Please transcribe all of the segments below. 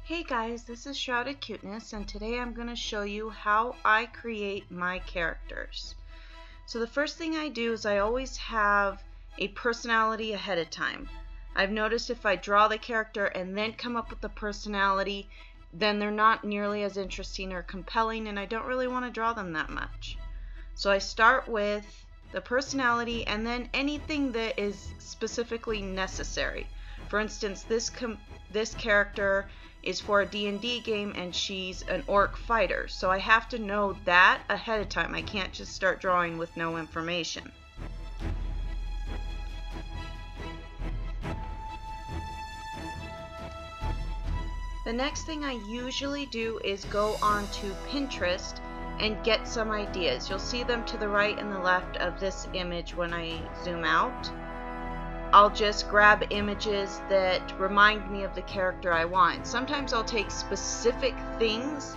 Hey guys, this is Shrouded Cuteness, and today I'm going to show you how I create my characters. So the first thing I do is I always have a personality ahead of time. I've noticed if I draw the character and then come up with the personality, then they're not nearly as interesting or compelling, and I don't really want to draw them that much. So I start with the personality and then anything that is specifically necessary. For instance, this character is for a D&D game and she's an orc fighter, so I have to know that ahead of time. I can't just start drawing with no information. The next thing I usually do is go onto Pinterest and get some ideas. You'll see them to the right and the left of this image when I zoom out. I'll just grab images that remind me of the character I want. Sometimes I'll take specific things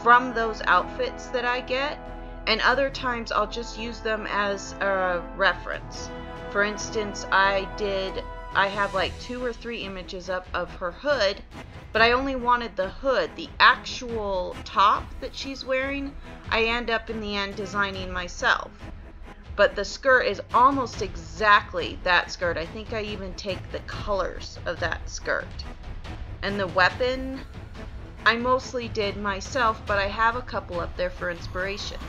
from those outfits that I get, and other times I'll just use them as a reference. For instance, I have like 2 or 3 images up of her hood, but I only wanted the hood. The actual top that she's wearing, I end up in the end designing myself. But the skirt is almost exactly that skirt. I think I even take the colors of that skirt. And the weapon, I mostly did myself, but I have a couple up there for inspiration.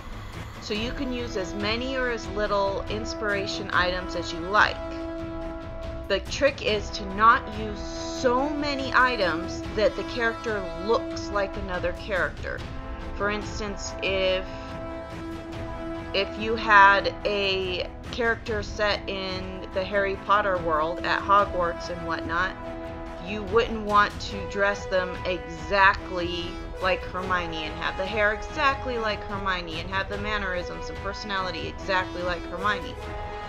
So you can use as many or as little inspiration items as you like. The trick is to not use so many items that the character looks like another character. For instance, if you had a character set in the Harry Potter world at Hogwarts and whatnot, you wouldn't want to dress them exactly like Hermione and have the hair exactly like Hermione and have the mannerisms and personality exactly like Hermione.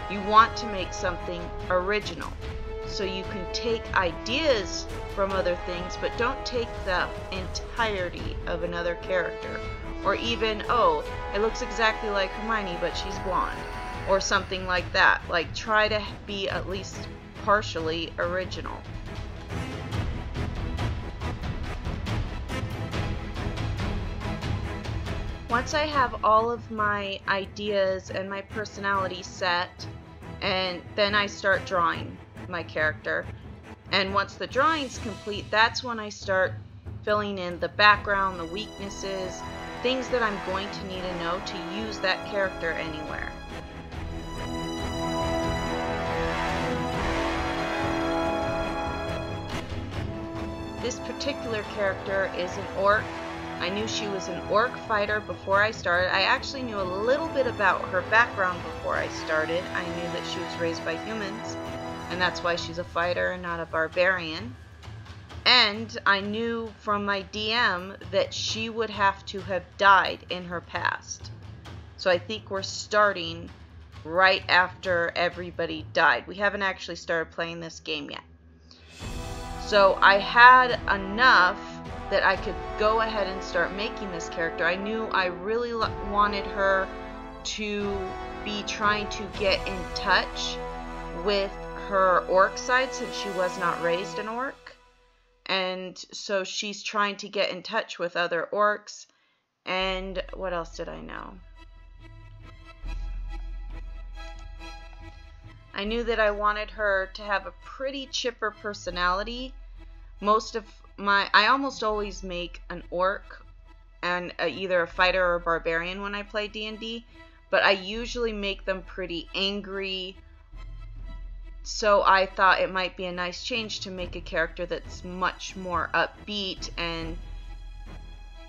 You want to make something original. So you can take ideas from other things, but don't take the entirety of another character. Or even, oh, it looks exactly like Hermione, but she's blonde. Or something like that. Like, try to be at least partially original. Once I have all of my ideas and my personality set, and then I start drawing my character. And once the drawing's complete, that's when I start filling in the background, the weaknesses, things that I'm going to need to know to use that character anywhere. This particular character is an orc. I knew she was an orc fighter before I started. I actually knew a little bit about her background before I started. I knew that she was raised by humans, and that's why she's a fighter and not a barbarian. And I knew from my DM that she would have to have died in her past. So I think we're starting right after everybody died. We haven't actually started playing this game yet. So I had enough that I could go ahead and start making this character. I knew I really wanted her to be trying to get in touch with her orc side since she was not raised an orc. And so she's trying to get in touch with other orcs. And what else did I know? I knew that I wanted her to have a pretty chipper personality. I almost always make an orc and either a fighter or a barbarian when I play D&D, but I usually make them pretty angry. So I thought it might be a nice change to make a character that's much more upbeat and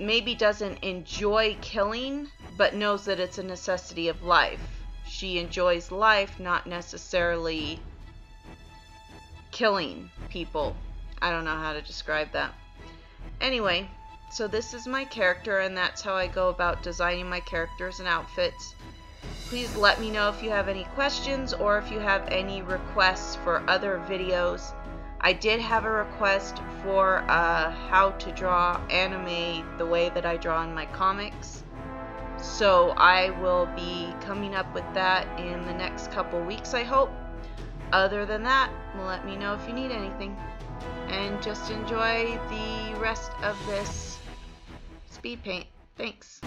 maybe doesn't enjoy killing, but knows that it's a necessity of life. She enjoys life, not necessarily killing people. I don't know how to describe that. Anyway, so this is my character, and that's how I go about designing my characters and outfits. Please let me know if you have any questions or if you have any requests for other videos. I did have a request for how to draw anime the way that I draw in my comics. So I will be coming up with that in the next couple weeks, I hope. Other than that, let me know if you need anything. and just enjoy the rest of this speed paint. Thanks.